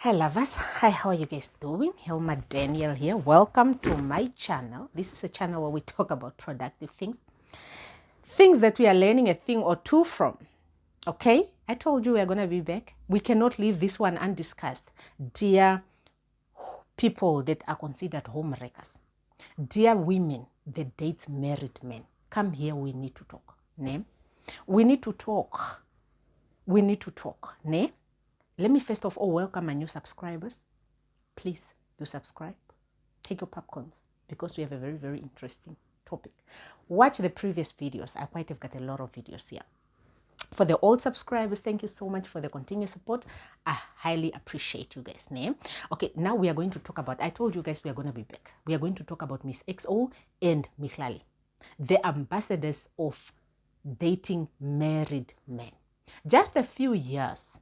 Hi lovers, hi, how are you guys doing? Hilma Daniel here. Welcome to my channel. This is a channel where we talk about productive things that we are learning a thing or two from. Okay, I told you we are going to be back. We cannot leave this one undiscussed. Dear people that are considered homewreckers, dear women that date married men, come here, we need to talk. Ne? We need to talk. We need to talk. Ne? Let me first of all welcome my new subscribers. Please do subscribe. Take your popcorns because we have a very, very interesting topic. Watch the previous videos. I quite have got a lot of videos here. For the old subscribers, thank you so much for the continued support. I highly appreciate you guys' name. Okay, now we are going to talk about, I told you guys we are going to be back. We are going to talk about Miss XO and Mihlali, the ambassadors of dating married men. Just a few years,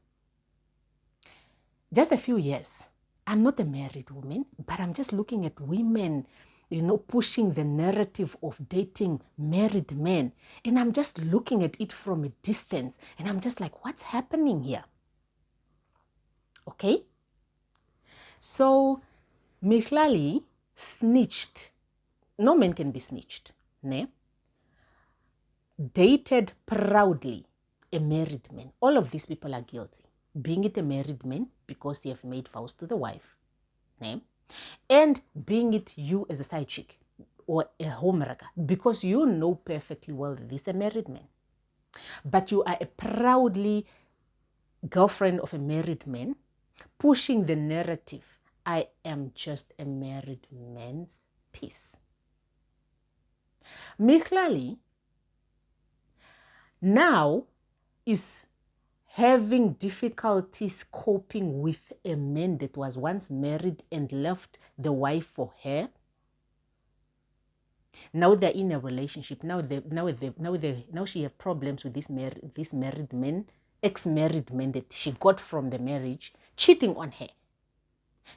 I'm not a married woman, but I'm just looking at women, pushing the narrative of dating married men. And I'm just looking at it from a distance. And I'm just like, what's happening here? Okay? So, Mihlali snitched. No man can be snitched. Ne? Dated proudly a married man. All of these people are guilty. Being it a married man because you have made vows to the wife. Ne? And being it you as a side chick or a homewrecker because you know perfectly well that this is a married man. But you are a proudly girlfriend of a married man pushing the narrative, I am just a married man's piece. Mihlali now is having difficulties coping with a man that was once married and left the wife for her. Now they're in a relationship. Now she have problems with this married man, ex-married man that she got from the marriage, cheating on her.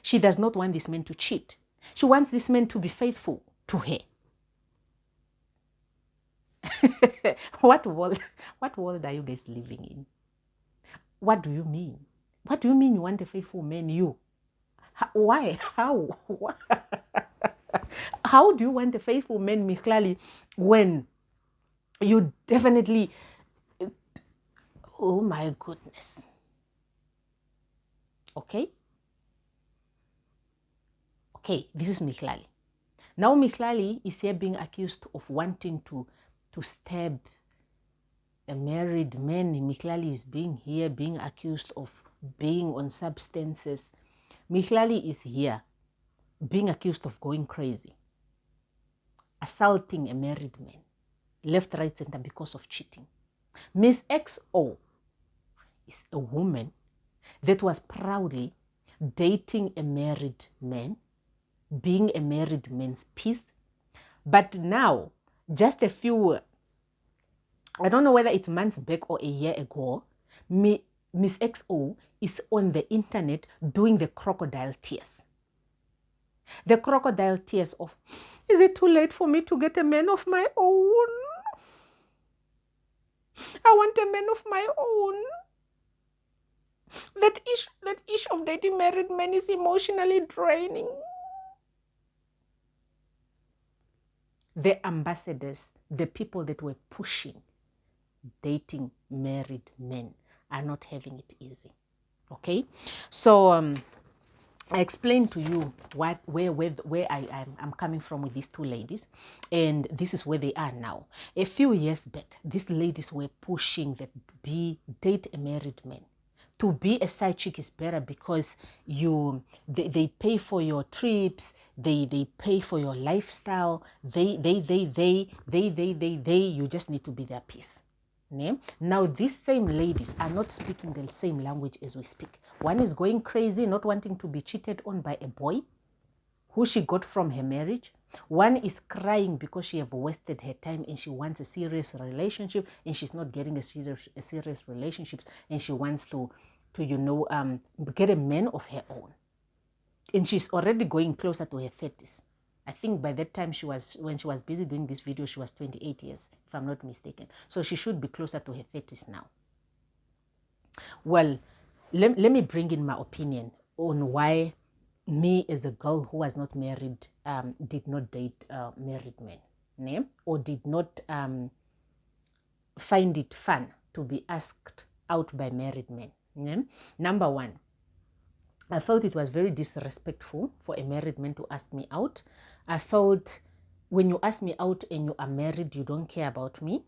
She does not want this man to cheat. She wants this man to be faithful to her. What world are you guys living in? What do you mean? What do you mean you want a faithful man? You? Why? How? How do you want a faithful man, Mihlali, when you definitely... Oh my goodness. Okay? Okay, this is Mihlali. Now Mihlali is here being accused of wanting to stab a married man. Mihlali is being accused of being on substances. Mihlali is here being accused of going crazy, assaulting a married man, left, right, center because of cheating. Miss XO is a woman that was proudly dating a married man, being a married man's piece. But now, just a few, I don't know whether it's months back or a year ago, Miss XO is on the internet doing the crocodile tears. The crocodile tears of, is it too late for me to get a man of my own? I want a man of my own. That issue of dating married men is emotionally draining. The ambassadors, the people that were pushing dating married men, are not having it easy. Okay, so I explained to you where I'm coming from with these two ladies, and this is where they are now. A few years back, these ladies were pushing that date a married man. To be a side chick is better because they pay for your trips, they pay for your lifestyle, you just need to be their piece. Now these same ladies are not speaking the same language as we speak. One is going crazy, not wanting to be cheated on by a boy who she got from her marriage. One is crying because she have wasted her time and she wants a serious relationship and she's not getting a serious relationship, and she wants to get a man of her own. And she's already going closer to her 30s. I think by that time when she was busy doing this video, she was 28 years, if I'm not mistaken. So she should be closer to her 30s now. Well, let me bring in my opinion. on why me as a girl who was not married did not date married men, né? Or did not find it fun to be asked out by married men. Né? Number one, I felt it was very disrespectful for a married man to ask me out. I felt when you ask me out and you are married, you don't care about me.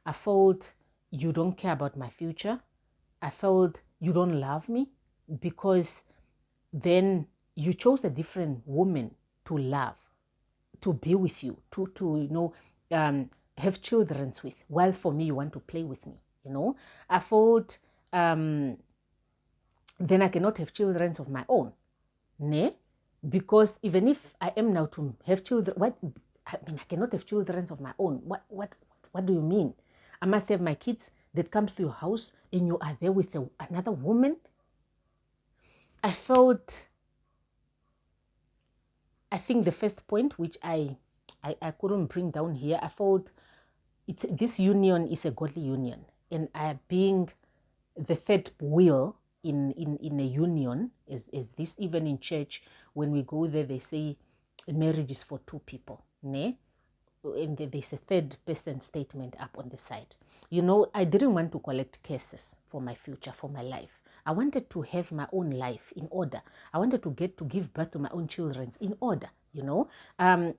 I felt you don't care about my future. I felt you don't love me because then you chose a different woman to love, to be with you, to have children with, while for me you want to play with me. I thought then I cannot have children of my own, ne? Because even if I am now to have children, I cannot have children of my own. What do you mean? I must have my kids that comes to your house and you are there with another woman? I think the first point, which I couldn't bring down here, I felt this union is a godly union. And being the third wheel in a union, is this even in church, when we go there, they say marriage is for two people, ne? And there's a third person statement up on the side. I didn't want to collect cases for my future, for my life. I wanted to have my own life in order. I wanted to get to give birth to my own children in order,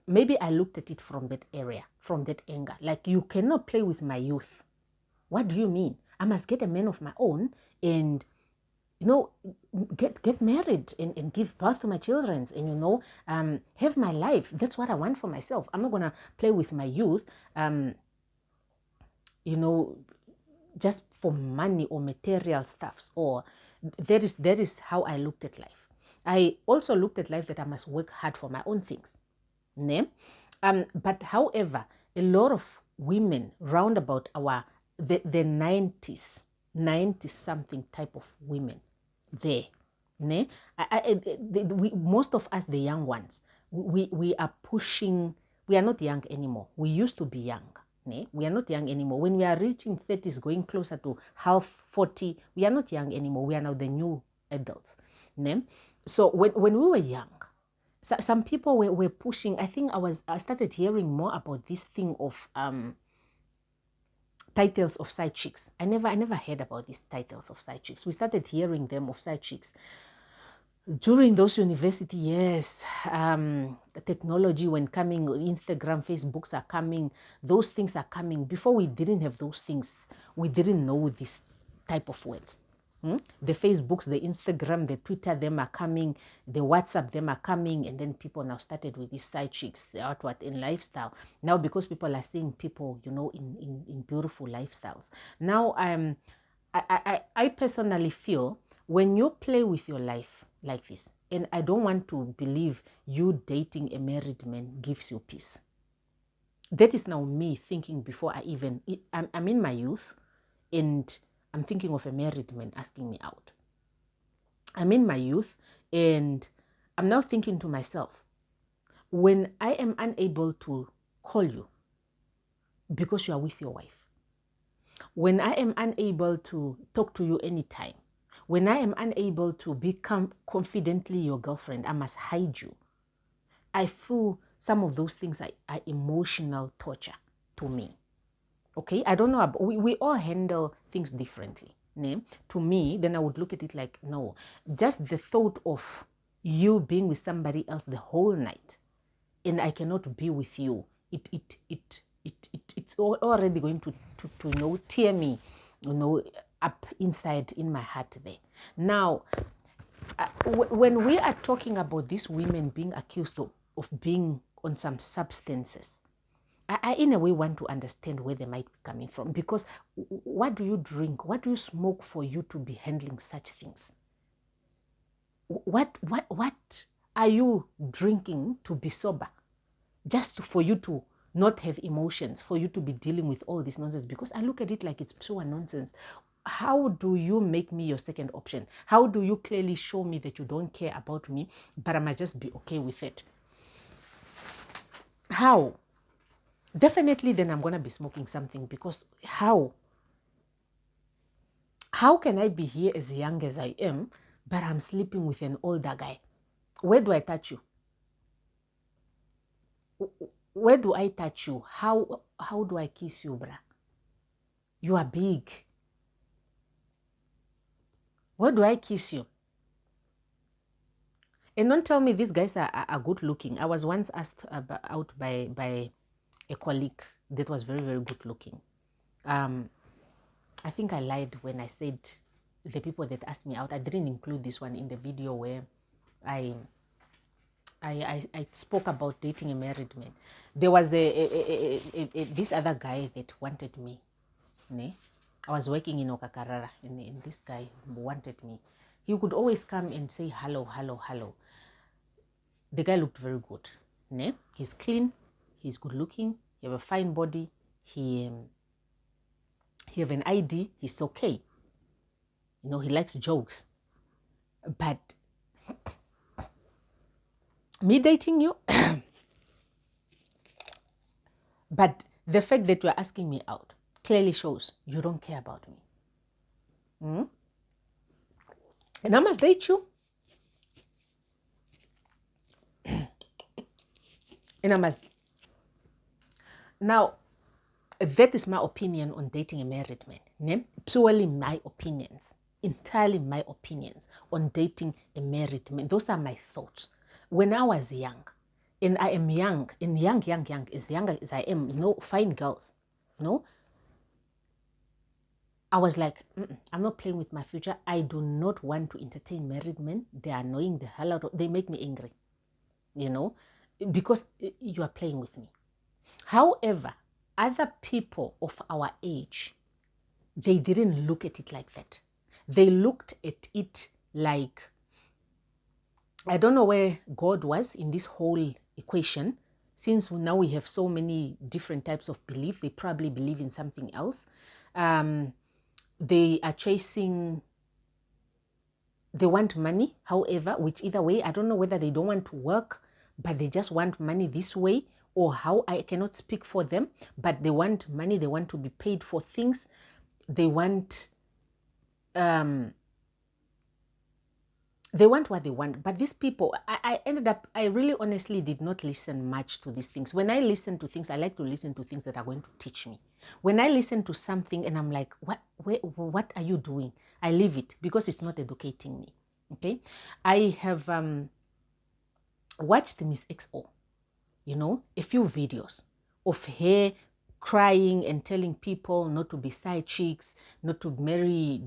Maybe I looked at it from that area, from that angle. Like, you cannot play with my youth. What do you mean? I must get a man of my own and, get married and give birth to my children and, have my life. That's what I want for myself. I'm not going to play with my youth, just for money or material stuffs. Or that is how I looked at life. I also looked at life that I must work hard for my own things. Ne? But however, a lot of women round about the 90s, 90-something type of women there, ne? Most of us, the young ones, we are pushing. We are not young anymore. We used to be young. Ne? We are not young anymore. When we are reaching 30s, going closer to half 40, we are not young anymore. We are now the new adults. Ne? So when we were young, some people were pushing. I think I started hearing more about this thing of titles of side chicks. I never heard about these titles of side chicks. We started hearing them of side chicks during those university years. Technology when coming, Instagram, Facebooks are coming, those things are coming. Before, we didn't have those things. We didn't know this type of words. The Facebooks, the Instagram, the Twitter, them are coming, the WhatsApp, them are coming, and then people now started with these side chicks, outward in lifestyle. Now, because people are seeing people, in beautiful lifestyles. Now, I personally feel when you play with your life like this, and I don't want to believe you dating a married man gives you peace. That is now me thinking before I'm in my youth, and I'm thinking of a married man asking me out. I'm in my youth and I'm now thinking to myself, when I am unable to call you because you are with your wife, when I am unable to talk to you anytime, when I am unable to become confidently your girlfriend, I must hide you. I feel some of those things are emotional torture to me. Okay, I don't know. We all handle things differently. Ne? To me, then I would look at it like, no, just the thought of you being with somebody else the whole night, and I cannot be with you. It's already going to tear me, up inside in my heart there. Now, when we are talking about these women being accused of being on some substances, I in a way want to understand where they might be coming from, because what do you drink? What do you smoke for you to be handling such things? What are you drinking to be sober? Just for you to not have emotions, for you to be dealing with all this nonsense? Because I look at it like it's pure nonsense. How do you make me your second option? How do you clearly show me that you don't care about me, but I might just be okay with it? How? Definitely then I'm going to be smoking something, because how can I be here as young as I am, but I'm sleeping with an older guy. Where do I touch you? Where do I touch you? How do I kiss you, bruh? You are big. Where do I kiss you? And don't tell me these guys are good looking. I was once asked out by a colleague that was very, very good looking. I think I lied when I said the people that asked me out. I didn't include this one in the video where I spoke about dating a married man. There was this other guy that wanted me. Ne? I was working in Okakarara, and this guy wanted me. He could always come and say hello, hello, hello. The guy looked very good. Ne? He's clean, he's good looking, he have a fine body, he have an ID, he's okay. You know, he likes jokes. But me dating you, but the fact that you're asking me out clearly shows you don't care about me. And I must date you. And I must. Now, that is my opinion on dating a married man. Ne? Purely my opinions. Entirely my opinions on dating a married man. Those are my thoughts. When I was young, and I am young, and young, as young as I am, you know, fine girls, you know, I was like, I'm not playing with my future. I do not want to entertain married men. They are annoying the hell out of, they make me angry, you know, because you are playing with me. However, other people of our age, they didn't look at it like that. They looked at it like, I don't know where God was in this whole equation. Since now we have so many different types of belief, they probably believe in something else. They are chasing, they want money, however, which either way, I don't know whether they don't want to work, but they just want money this way, or how, I cannot speak for them, but they want money, they want to be paid for things, they want what they want. But these people, I ended up, I really honestly did not listen much to these things. When I listen to things, I like to listen to things that are going to teach me. When I listen to something and I'm like, what are you doing? I leave it because it's not educating me. Okay. I have watched Miss XO, you know, a few videos of her crying and telling people not to be side chicks, not to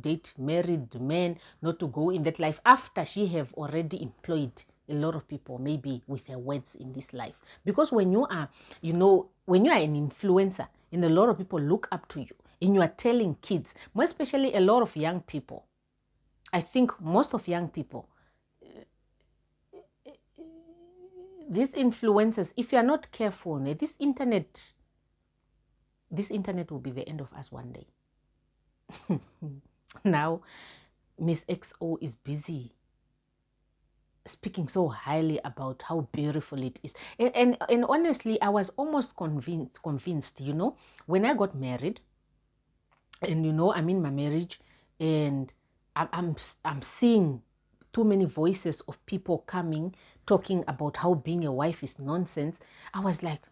date married men, not to go in that life after she have already employed a lot of people, maybe with her words in this life. Because when you are, you know, when you are an influencer and a lot of people look up to you and you are telling kids, more especially a lot of young people, I think most of young people, these influencers, if you are not careful, this internet will be the end of us one day. Now, Miss XO is busy speaking so highly about how beautiful it is. And honestly, I was almost convinced, you know, when I got married, and, you know, I'm in my marriage, and I'm seeing too many voices of people coming, talking about how being a wife is nonsense. I was like,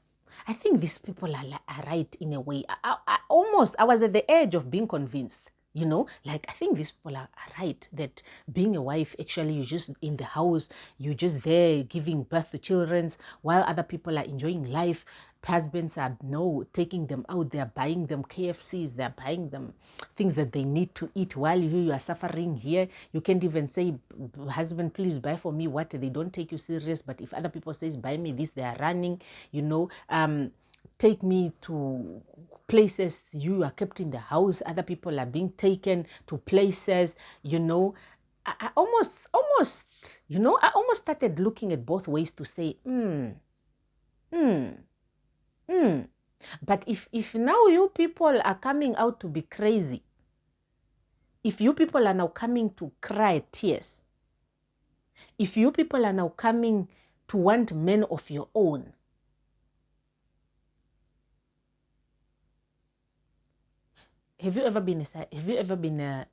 I think these people are right in a way. I was at the edge of being convinced, you know, like, I think these people are right, that being a wife, actually, you're just in the house, you're just there giving birth to children, while other people are enjoying life. Husbands are taking them out, they're buying them KFCs, they're buying them things that they need to eat, while you are suffering here. You can't even say, husband, please buy for me what, they don't take you serious. But if other people says, buy me this, they are running, you know. Take me to places, you are kept in the house, other people are being taken to places, you know. I almost, you know, I almost started looking at both ways to say, but if now you people are coming out to be crazy, if you people are now coming to cry tears, if you people are now coming to want men of your own, have you ever been a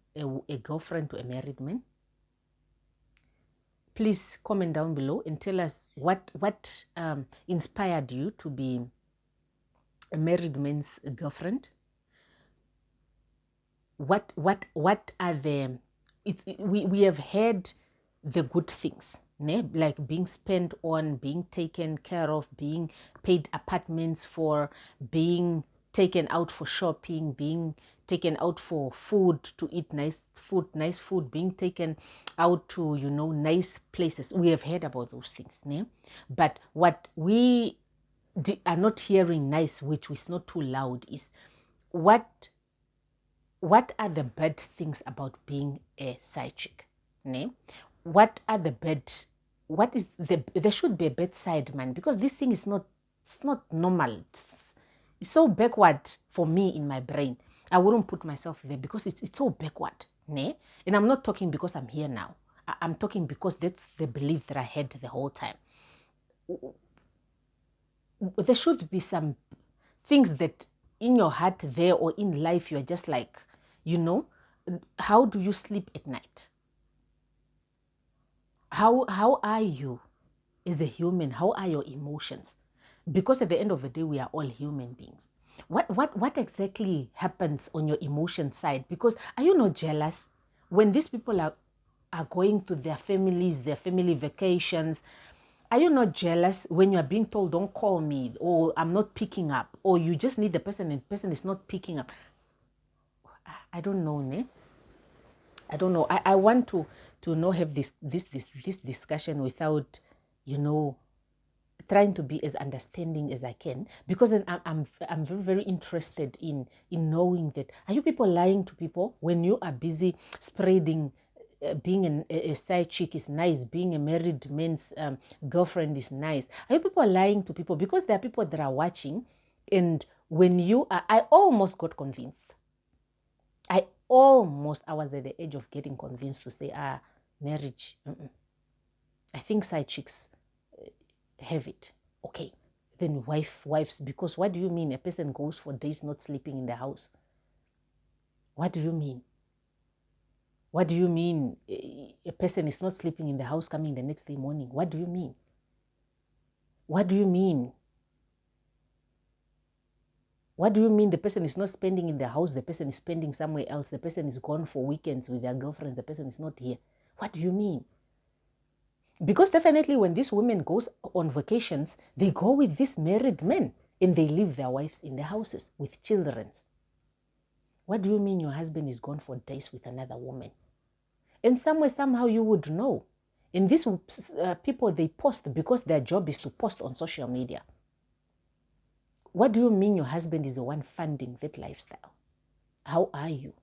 girlfriend to a married man? please comment down below and tell us what inspired you to be a married man's girlfriend. What are the we have heard the good things, né? Like being spent on, being taken care of, being paid apartments for, being taken out for shopping, being taken out for food, to eat nice food, being taken out to, you know, nice places. We have heard about those things, né? But what we are not hearing nice, which is not too loud, is what are the bad things about being a side chick? Ne? What are the bad, what is the, there should be a bad side, man, because this thing is not, it's not normal. It's so backward for me in my brain. I wouldn't put myself there because it's so backward. Ne? And I'm not talking because I'm here now. I'm talking because that's the belief that I had the whole time. There should be some things that in your heart there or in life you're just like, you know, how do you sleep at night? How are you as a human? How are your emotions? Because at the end of the day, we are all human beings. What exactly happens on your emotion side? Because are you not jealous when these people are going to their families, their family vacations? Are you not jealous when you are being told, don't call me, or I'm not picking up, or you just need the person and the person is not picking up? I don't know, ne? I don't know. I want to not have this discussion without, you know, trying to be as understanding as I can, because then I'm very, very interested in knowing that, are you people lying to people when you are busy spreading being a side chick is nice, being a married man's girlfriend is nice? Are you people lying to people? Because there are people that are watching, and when you are, I almost got convinced. I was at the edge of getting convinced to say, marriage, I think side chicks have it. Okay, then wives, because what do you mean a person goes for days not sleeping in the house? What do you mean? What do you mean a person is not sleeping in the house coming the next day morning? What do you mean? What do you mean? What do you mean the person is not spending in the house, the person is spending somewhere else, the person is gone for weekends with their girlfriends, the person is not here? What do you mean? Because definitely when these women goes on vacations, they go with these married men and they leave their wives in the houses with children. What do you mean your husband is gone for days with another woman? And somehow you would know. And these people, they post because their job is to post on social media. What do you mean your husband is the one funding that lifestyle? How are you?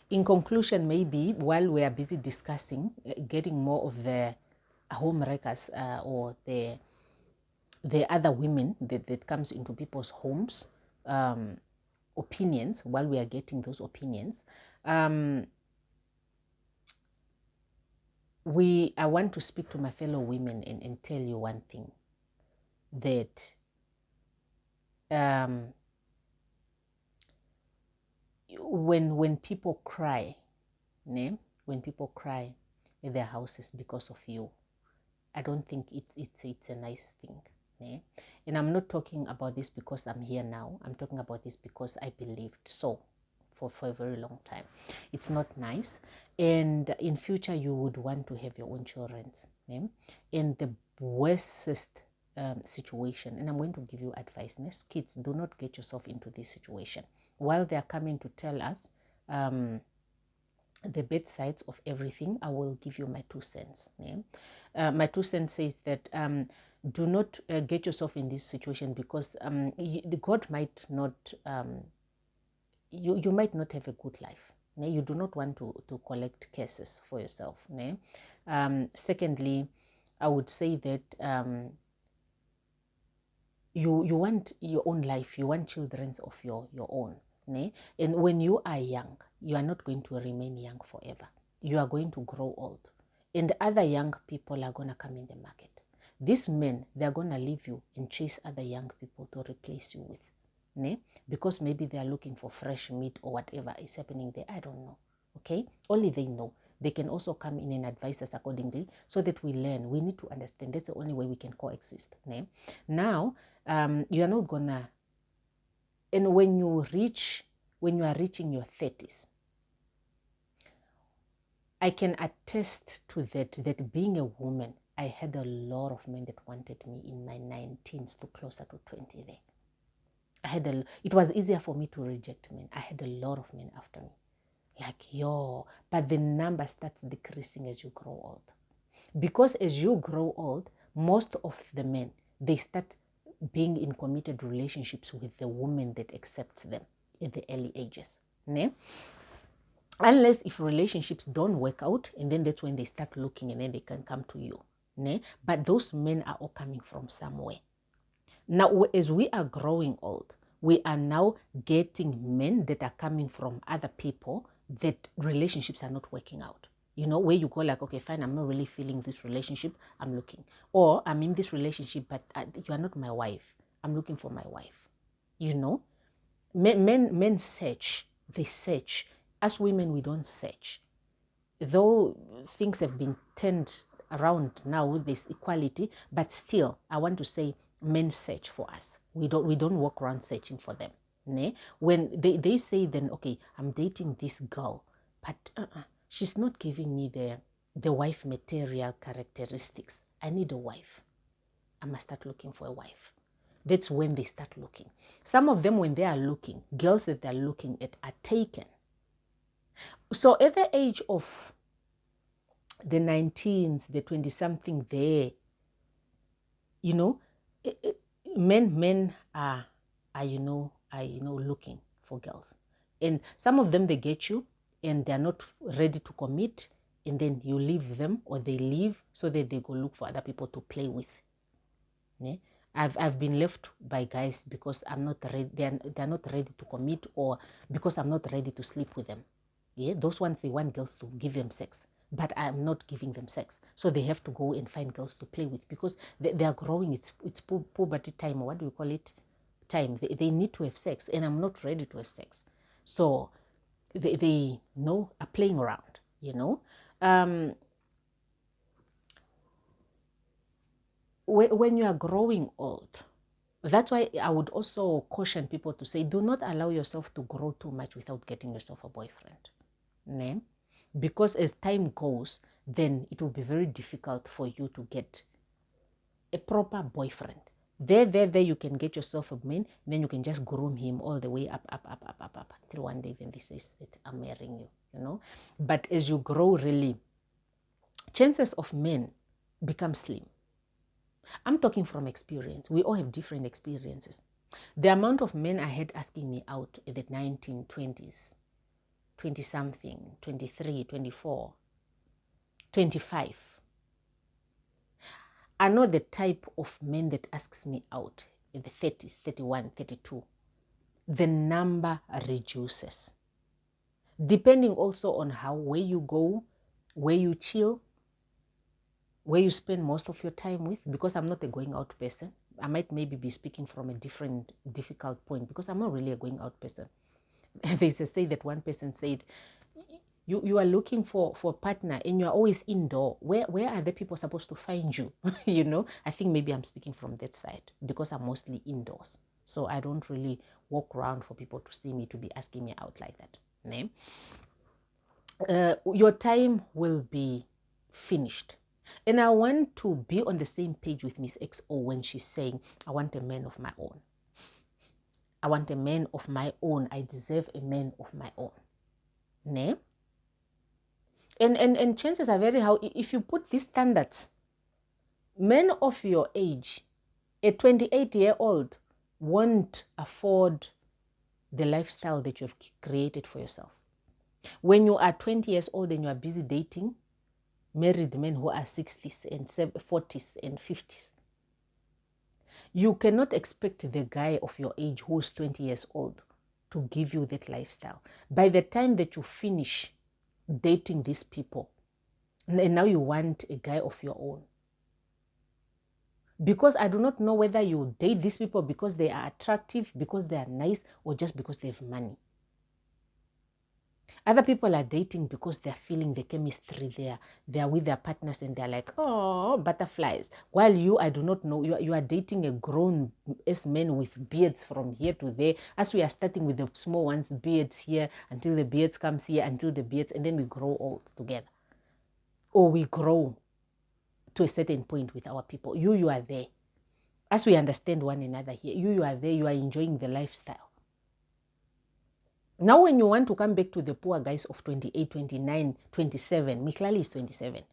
In conclusion, maybe while we are busy discussing, getting more of the home wreckers or the other women that comes into people's homes, opinions, while we are getting those opinions, I want to speak to my fellow women and tell you one thing, that when people cry, né? When people cry in their houses because of you, I don't think it's a nice thing. Né? And I'm not talking about this because I'm here now. I'm talking about this because I believed so for a very long time. It's not nice. And in future, you would want to have your own children. Né? And the worstest situation, and I'm going to give you advice. Next, kids, do not get yourself into this situation. While they're coming to tell us the bad sides of everything, I will give you my 2 cents. Yeah? My 2 cents says that do not get yourself in this situation, because the God might not, you might not have a good life. Yeah? You do not want to collect cases for yourself. Yeah? Secondly, I would say that you want your own life, you want children of your own. Ne? And when you are young, you are not going to remain young forever. You are going to grow old. And other young people are going to come in the market. These men, they're going to leave you and chase other young people to replace you with. ne? Because maybe they are looking for fresh meat or whatever is happening there. I don't know. Okay, only they know. They can also come in and advise us accordingly so that we learn. We need to understand. That's the only way we can coexist. Ne? Now, you are not gonna, and when you are reaching your 30s, I can attest to that being a woman, I had a lot of men that wanted me in my 19s to closer to 20 there. It was easier for me to reject men. I had a lot of men after me. Like, but the number starts decreasing as you grow old. Because as you grow old, most of the men, they start being in committed relationships with the woman that accepts them at the early ages. Ne? Unless if relationships don't work out, and then that's when they start looking and then they can come to you. Ne? But those men are all coming from somewhere. Now, as we are growing old, we are now getting men that are coming from other people that relationships are not working out. You know, where you go like, okay, fine, I'm not really feeling this relationship, I'm looking. Or I'm in this relationship, but you are not my wife. I'm looking for my wife. You know, men search, they search. As women, we don't search. Though things have been turned around now with this equality, but still, I want to say men search for us. We don't walk around searching for them. Ne? When they say then, okay, I'm dating this girl, but she's not giving me the wife material characteristics. I need a wife. I must start looking for a wife. That's when they start looking. Some of them, when they are looking, girls that they're looking at are taken. So at the age of the 19s, the 20-something there, you know, men are looking for girls. And some of them, they get you and they're not ready to commit, and then you leave them or they leave so that they go look for other people to play with. Yeah? I've been left by guys because I'm not ready, they're not ready to commit, or because I'm not ready to sleep with them. Yeah, those ones, they want girls to give them sex, but I'm not giving them sex. So they have to go and find girls to play with because they are growing. It's puberty time, or what do you call it? Time. They need to have sex, and I'm not ready to have sex. So they are playing around, you know. When you are growing old, that's why I would also caution people to say, do not allow yourself to grow too much without getting yourself a boyfriend. Ne? Because as time goes, then it will be very difficult for you to get a proper boyfriend. There, you can get yourself a man, then you can just groom him all the way up, until one day then he says that I'm marrying you, you know. But as you grow, really, chances of men become slim. I'm talking from experience. We all have different experiences. The amount of men I had asking me out in the 1920s, 20-something, 23, 24, 25. I know the type of men that asks me out in the 30s, 31, 32. The number reduces. Depending also on where you go, where you chill, where you spend most of your time with, because I'm not a going out person. I might maybe be speaking from a difficult point because I'm not really a going out person. There's a say that one person said, you are looking for a partner and you are always indoor. Where are the people supposed to find you? You know, I think maybe I'm speaking from that side because I'm mostly indoors. So I don't really walk around for people to see me, to be asking me out like that. Ne? Your time will be finished. And I want to be on the same page with Miss XO when she's saying, I want a man of my own. I want a man of my own. I deserve a man of my own. Ne? And chances are very high, if you put these standards, men of your age, a 28-year-old, won't afford the lifestyle that you have created for yourself. When you are 20 years old and you are busy dating married men who are 60s and 40s and 50s, you cannot expect the guy of your age who's 20 years old to give you that lifestyle. By the time that you finish dating these people, and now you want a guy of your own, Because I do not know whether you date these people because they are attractive, because they are nice, or just because they have money. Other people are dating because they're feeling the chemistry there. They are with their partners and they're like, oh, butterflies. While you, I do not know, you are dating a grown-ass man with beards from here to there. As we are starting with the small ones, beards here, until the beards comes here, until the beards, and then we grow old together. Or we grow to a certain point with our people. You are there. As we understand one another here, you are there, you are enjoying the lifestyle. Now when you want to come back to the poor guys of 28, 29, 27, Mihlali is 27.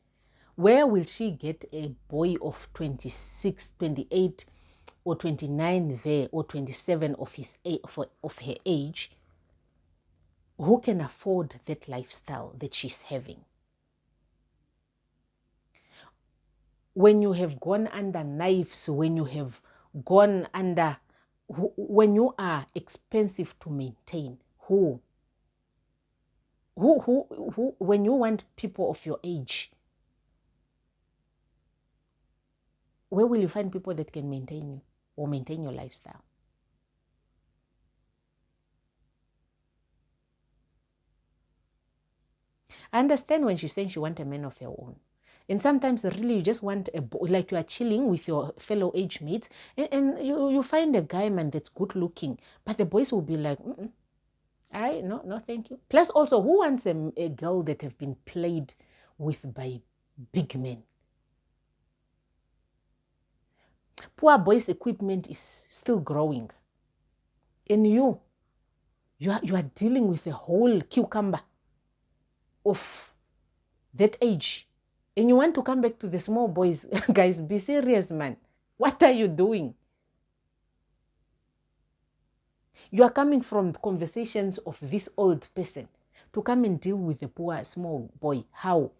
Where will she get a boy of 26, 28 or 29 there, or 27 of her age, who can afford that lifestyle that she's having? When you have gone under knives, when you have gone under, when you are expensive to maintain, when you want people of your age, where will you find people that can maintain you or maintain your lifestyle? I understand when she's saying she wants a man of her own. And sometimes really you just want a boy, like you are chilling with your fellow age mates, and you find a guy, man, that's good looking, but the boys will be like, no, thank you. Plus also, who wants a girl that have been played with by big men? Poor boys' equipment is still growing. And you are dealing with a whole cucumber of that age. And you want to come back to the small boys. Guys, be serious, man. What are you doing? You are coming from conversations of this old person to come and deal with the poor small boy. How?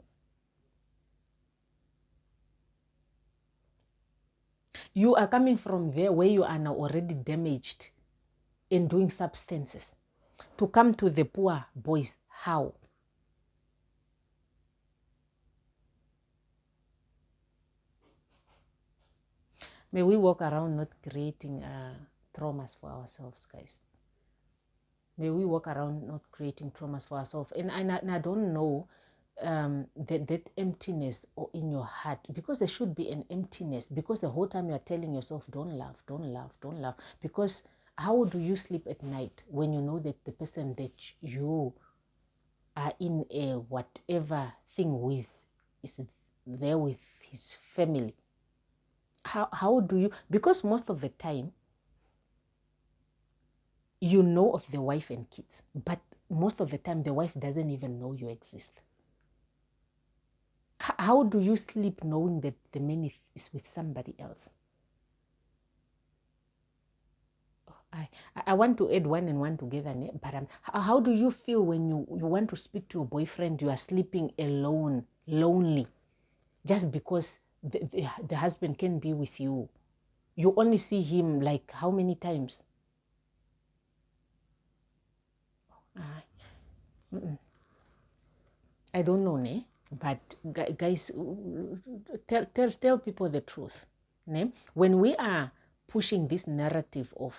You are coming from there where you are now already damaged in doing substances to come to the poor boys. How? May we walk around not creating traumas for ourselves, guys. May we walk around not creating traumas for ourselves. And I don't know that emptiness or in your heart, because there should be an emptiness, because the whole time you are telling yourself, don't laugh, don't laugh, don't laugh. Because how do you sleep at night when you know that the person that you are in a whatever thing with is there with his family? How do you, because most of the time you know of the wife and kids, but most of the time the wife doesn't even know you exist. How do you sleep knowing that the man is with somebody else? I want to add one and one together, but how do you feel when you want to speak to your boyfriend, you are sleeping alone, lonely, just because the husband can be with you? You only see him like how many times? I don't know, ne? But guys, tell people the truth. Ne? When we are pushing this narrative of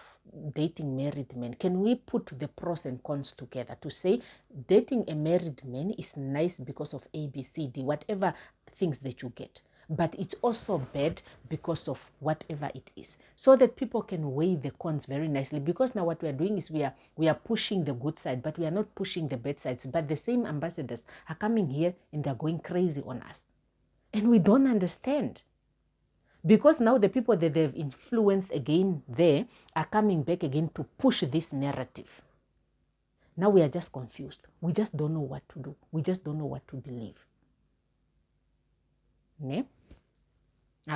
dating married men, can we put the pros and cons together to say dating a married man is nice because of A, B, C, D, whatever things that you get. But it's also bad because of whatever it is, so that people can weigh the cons very nicely. Because now what we are doing is we are pushing the good side, but we are not pushing the bad sides. But the same ambassadors are coming here and they're going crazy on us, and we don't understand. Because now the people that they've influenced again there are coming back again to push this narrative. Now we are just confused. We just don't know what to do. We just don't know what to believe. Ne?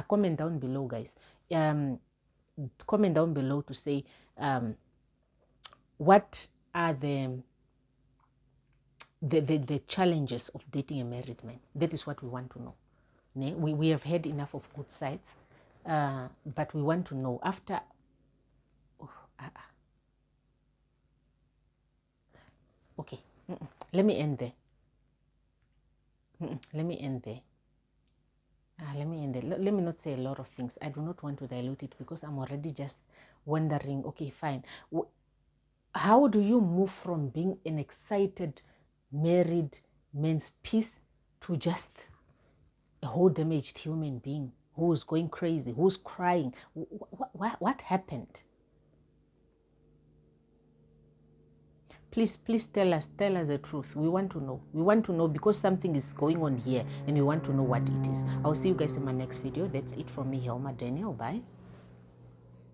Comment down below, guys. Comment down below to say what are the challenges of dating a married man. That is what we want to know. Ne? We have had enough of good sides, but we want to know after. Okay, let me end there. Let me end there. let me end it. Let me not say a lot of things. I do not want to dilute it because I'm already just wondering, okay, fine. How do you move from being an excited, married man's piece to just a whole damaged human being who's going crazy, who's crying? What happened? Please tell us the truth. We want to know. We want to know because something is going on here and we want to know what it is. I'll see you guys in my next video. That's it from me, Helma Daniel. Bye.